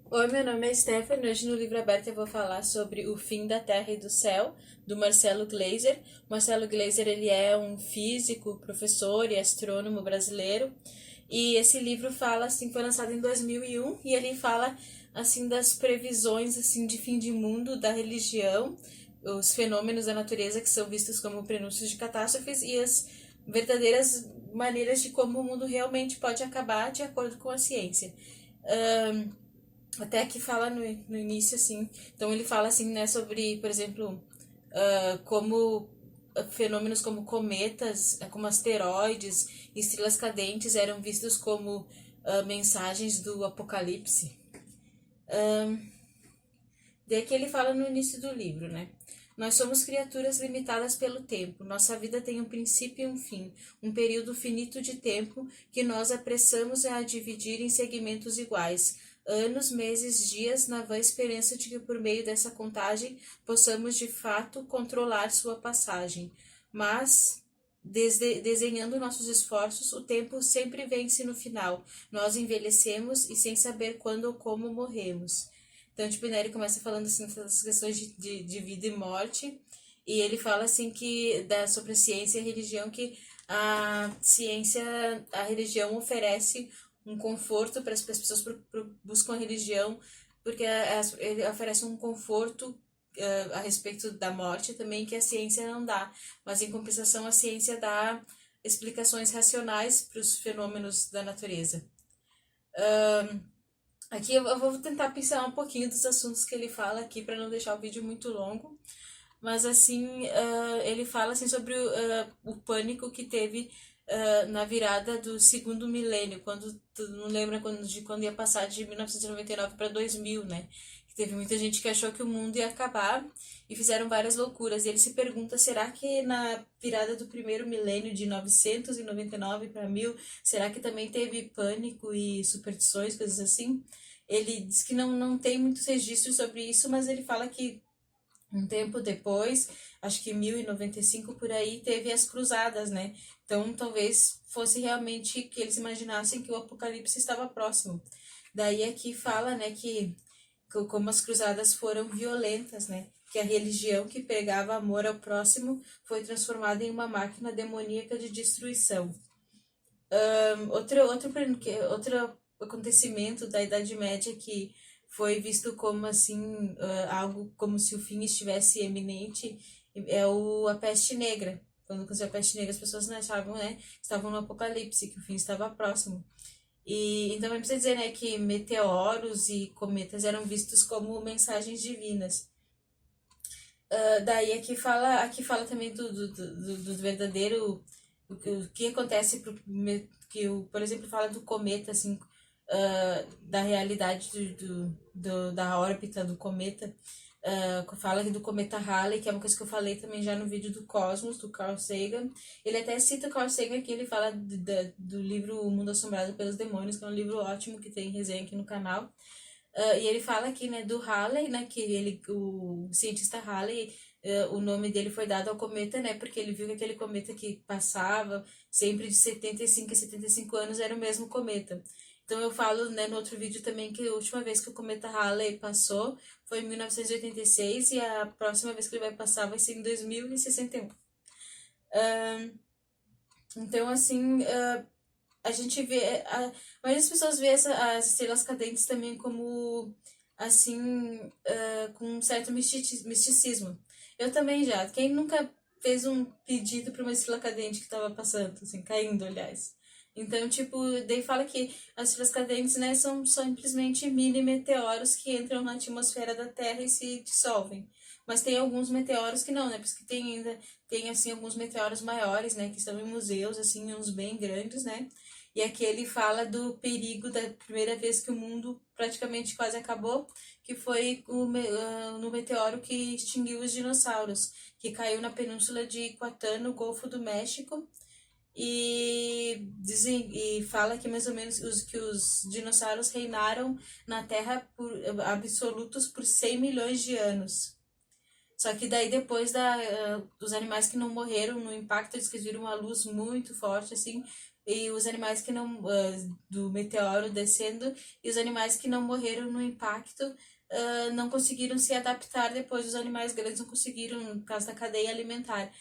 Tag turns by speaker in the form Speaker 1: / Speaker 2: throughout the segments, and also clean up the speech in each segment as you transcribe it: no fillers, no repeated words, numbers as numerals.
Speaker 1: Oi, meu nome é Stephanie. Hoje no Livro Aberto eu vou falar sobre O Fim da Terra e do Céu, do Marcelo Gleiser. Marcelo Gleiser, ele é um físico, professor e astrônomo brasileiro. E esse livro fala, assim, foi lançado em 2001 e ele fala, assim, das previsões, assim, de fim de mundo, da religião, os fenômenos da natureza que são vistos como prenúncios de catástrofes e as verdadeiras maneiras de como o mundo realmente pode acabar de acordo com a ciência. Até que fala no início, assim. Então ele fala assim, né, sobre, por exemplo, como fenômenos como cometas, como asteroides e estrelas cadentes eram vistos como mensagens do apocalipse. Daí que ele fala no início do livro, né? Nós somos criaturas limitadas pelo tempo. Nossa vida tem um princípio e um fim, um período finito de tempo que nós apressamos a dividir em segmentos iguais. Anos, meses, dias, na vã esperança de que por meio dessa contagem possamos de fato controlar sua passagem. Mas, desenhando nossos esforços, o tempo sempre vence no final. Nós envelhecemos e sem saber quando ou como morremos. Então, tipo, né, ele começa falando assim dessas questões de vida e morte, e ele fala assim que sobre a ciência e a religião, que a ciência, a religião oferece um conforto para as pessoas que buscam a religião, porque ele oferece um conforto a respeito da morte também que a ciência não dá, mas em compensação a ciência dá explicações racionais para os fenômenos da natureza. Aqui eu vou tentar pincelar um pouquinho dos assuntos que ele fala aqui para não deixar o vídeo muito longo. Mas assim, ele fala assim sobre o pânico que teve na virada do segundo milênio, quando tu não lembra de quando ia passar de 1999 para 2000, né? Que teve muita gente que achou que o mundo ia acabar e fizeram várias loucuras. E ele se pergunta, será que na virada do primeiro milênio de 999 para 1000, será que também teve pânico e superstições, coisas assim? Ele diz que não tem muitos registros sobre isso, mas ele fala que um tempo depois, acho que 1095 por aí, teve as cruzadas, né? Então talvez fosse realmente que eles imaginassem que o apocalipse estava próximo. Daí aqui fala, né, que como as cruzadas foram violentas, né? Que a religião que pregava amor ao próximo foi transformada em uma máquina demoníaca de destruição. Outro acontecimento da Idade Média que foi visto como assim, algo como se o fim estivesse eminente, é a peste negra. Quando aconteceu a peste negra, as pessoas não achavam, né, que estavam no apocalipse, que o fim estava próximo. E então é preciso dizer, né, que meteoros e cometas eram vistos como mensagens divinas. Daí aqui fala também do verdadeiro, o que acontece por exemplo, fala do cometa, assim, da realidade da órbita do cometa. Fala do cometa Halley, que é uma coisa que eu falei também já no vídeo do Cosmos, do Carl Sagan. Ele até cita o Carl Sagan aqui, ele fala do livro O Mundo Assombrado pelos Demônios, que é um livro ótimo que tem resenha aqui no canal. E ele fala aqui, né, do Halley, né, que o cientista Halley, o nome dele foi dado ao cometa, né, porque ele viu que aquele cometa que passava sempre de 75 a 75 anos era o mesmo cometa. Então eu falo, né, no outro vídeo também que a última vez que o cometa Halley passou foi em 1986 e a próxima vez que ele vai passar vai ser em 2061. Então, assim, a gente vê. Mas as pessoas vê as estrelas cadentes também como, assim, com um certo misticismo. Eu também já. Quem nunca fez um pedido para uma estrela cadente que estava passando, assim, caindo, aliás. Então, tipo, daí fala que as estrelas cadentes, né, são simplesmente mini meteoros que entram na atmosfera da Terra e se dissolvem. Mas tem alguns meteoros que não, né? Por isso que tem assim alguns meteoros maiores, né, que estão em museus, assim, uns bem grandes, né? E aqui ele fala do perigo da primeira vez que o mundo praticamente quase acabou, que foi no meteoro que extinguiu os dinossauros, que caiu na península de Yucatán, no Golfo do México, e fala que mais ou menos que os dinossauros reinaram na Terra por absolutos por 100 milhões de anos. Só que daí depois dos animais que não morreram no impacto, eles viram uma luz muito forte, assim, e os animais que não, do meteoro descendo, e os animais que não morreram no impacto não conseguiram se adaptar depois, os animais grandes não conseguiram, no caso da cadeia alimentar.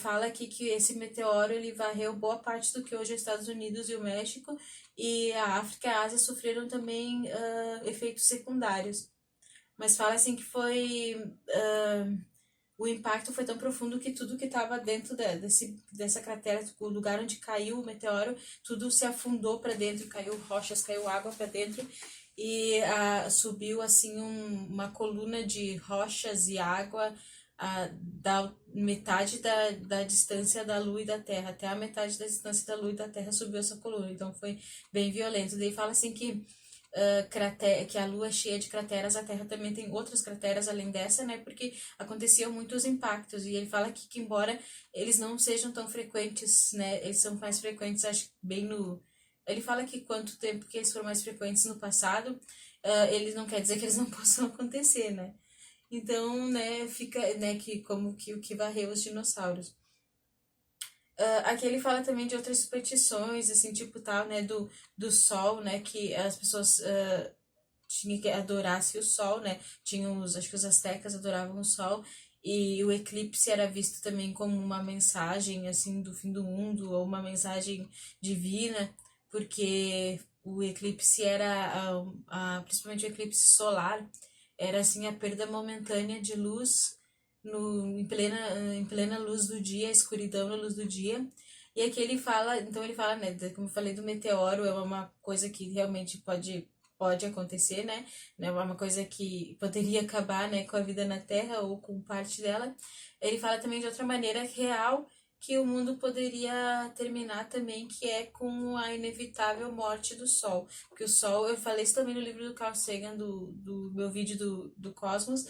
Speaker 1: Fala aqui que esse meteoro ele varreu boa parte do que hoje é os Estados Unidos e o México, e a África e a Ásia sofreram também efeitos secundários. Mas fala assim que foi. O impacto foi tão profundo que tudo que estava dentro dessa cratera, tipo, o lugar onde caiu o meteoro, tudo se afundou para dentro, caiu rochas, caiu água para dentro e subiu assim uma coluna de rochas e água da metade da distância da Lua e da Terra, até a metade da distância da Lua e da Terra subiu essa coluna, então foi bem violento. Daí fala assim que que a Lua é cheia de crateras, a Terra também tem outras crateras além dessa, né? Porque aconteciam muitos impactos. E ele fala que embora eles não sejam tão frequentes, né? Eles são mais frequentes, acho, bem no. Ele fala que quanto tempo que eles foram mais frequentes no passado, ele não quer dizer que eles não possam acontecer, né? Então, né, fica, né, que como que o que varreu os dinossauros. Aqui ele fala também de outras superstições, assim, tipo tal, né, do sol, né, que as pessoas tinham que adorasse o sol, né, tinham acho que os astecas adoravam o sol, e o eclipse era visto também como uma mensagem, assim, do fim do mundo, ou uma mensagem divina, porque o eclipse era, principalmente o eclipse solar, era, assim, a perda momentânea de luz em plena luz do dia, escuridão na luz do dia. E aqui ele fala, então ele fala, né, como eu falei do meteoro, é uma coisa que realmente pode acontecer, né, é uma coisa que poderia acabar, né, com a vida na Terra ou com parte dela. Ele fala também de outra maneira real que o mundo poderia terminar também, que é com a inevitável morte do Sol. Porque o Sol, eu falei isso também no livro do Carl Sagan, do meu vídeo do Cosmos.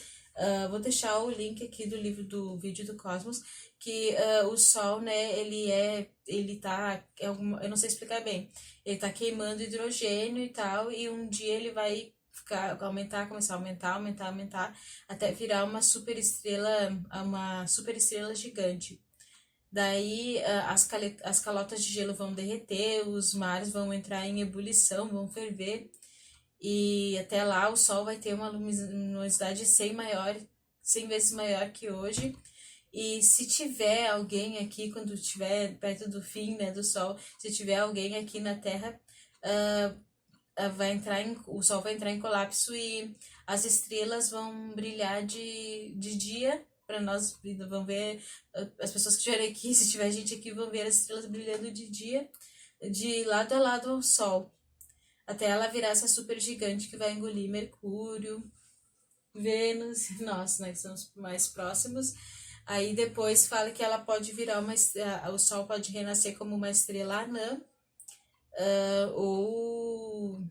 Speaker 1: Vou deixar o link aqui do livro do vídeo do Cosmos, que o Sol, né, ele tá, eu não sei explicar bem, ele tá queimando hidrogênio e tal, e um dia ele vai começar a aumentar, até virar uma super estrela gigante. Daí as calotas de gelo vão derreter, os mares vão entrar em ebulição, vão ferver, e até lá o Sol vai ter uma luminosidade 100 vezes maior que hoje. E se tiver alguém aqui, quando estiver perto do fim, né, do Sol, se tiver alguém aqui na Terra, o Sol vai entrar em colapso e as estrelas vão brilhar de dia para nós, vão ver as pessoas que estiverem aqui, se tiver gente aqui, vão ver as estrelas brilhando de dia, de lado a lado ao Sol, até ela virar essa super gigante que vai engolir Mercúrio, Vênus, nós, né, que são os mais próximos. Aí depois fala que ela pode virar o Sol pode renascer como uma estrela anã, ou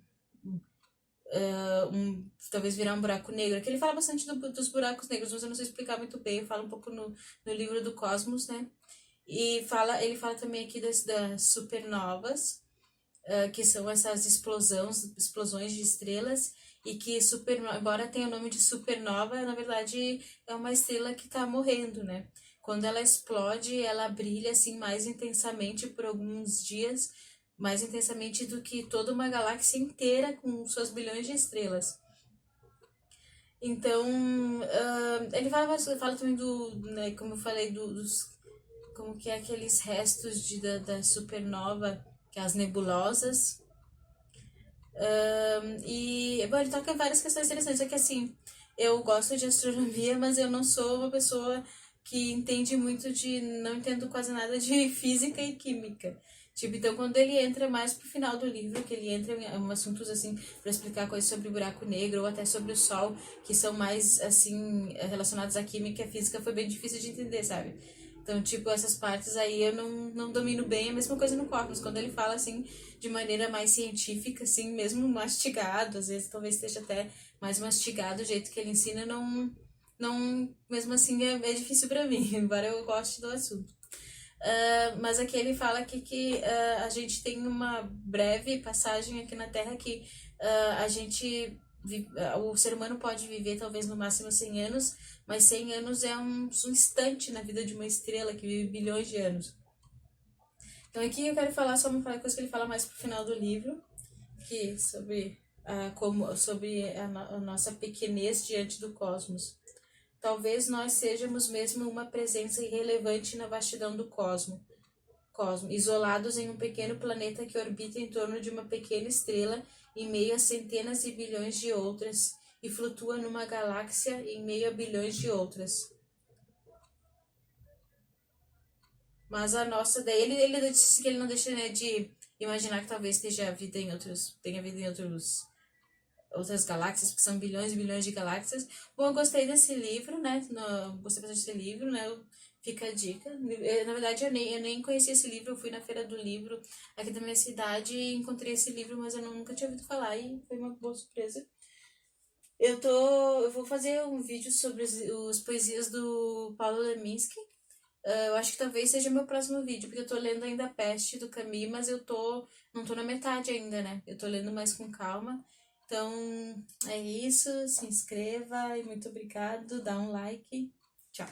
Speaker 1: talvez virar um buraco negro. Aqui ele fala bastante dos buracos negros, mas eu não sei explicar muito bem. Eu falo um pouco no livro do Cosmos, né? E ele fala também aqui das supernovas, que são essas explosões de estrelas, e que embora tenha o nome de supernova, na verdade é uma estrela que está morrendo, né? Quando ela explode, ela brilha assim mais intensamente por alguns dias, mais intensamente do que toda uma galáxia inteira com suas bilhões de estrelas. Então, ele fala também né, como eu falei, como que é aqueles restos da supernova, que é as nebulosas. Bom, ele toca em várias questões interessantes. É que assim, eu gosto de astronomia, mas eu não sou uma pessoa que entende muito não entendo quase nada de física e química. Tipo, então quando ele entra mais pro final do livro, que ele entra em assuntos assim, para explicar coisas sobre o buraco negro ou até sobre o Sol, que são mais assim, relacionados à química e à física, foi bem difícil de entender, sabe? Então, tipo, essas partes aí eu não domino bem. A mesma coisa no Cosmos, quando ele fala, assim, de maneira mais científica, assim, mesmo mastigado, às vezes talvez esteja até mais mastigado, o jeito que ele ensina, mesmo assim, é difícil para mim, embora eu goste do assunto. Mas aqui ele fala que a gente tem uma breve passagem aqui na Terra que a gente o ser humano pode viver talvez no máximo 100 anos, mas 100 anos é um instante na vida de uma estrela que vive bilhões de anos. Então aqui eu quero falar só uma coisa que ele fala mais pro final do livro, que sobre a nossa pequenez diante do cosmos. Talvez nós sejamos mesmo uma presença irrelevante na vastidão do cosmo, isolados em um pequeno planeta que orbita em torno de uma pequena estrela em meio a centenas e bilhões de outras, e flutua numa galáxia em meio a bilhões de outras. Mas a nossa, daí ele disse que ele não deixa, né, de imaginar que talvez tenha vida em outras galáxias, porque são bilhões e bilhões de galáxias. Bom, eu gostei desse livro, né? Gostei bastante desse livro, né? Fica a dica. Na verdade, eu nem conhecia esse livro, eu fui na feira do livro aqui da minha cidade e encontrei esse livro, mas eu nunca tinha ouvido falar e foi uma boa surpresa. Eu vou fazer um vídeo sobre os poesias do Paulo Leminski. Eu acho que talvez seja meu próximo vídeo, porque eu tô lendo ainda A Peste do Camus, mas não tô na metade ainda, né? Eu tô lendo mais com calma. Então, é isso. Se inscreva e muito obrigado. Dá um like. Tchau.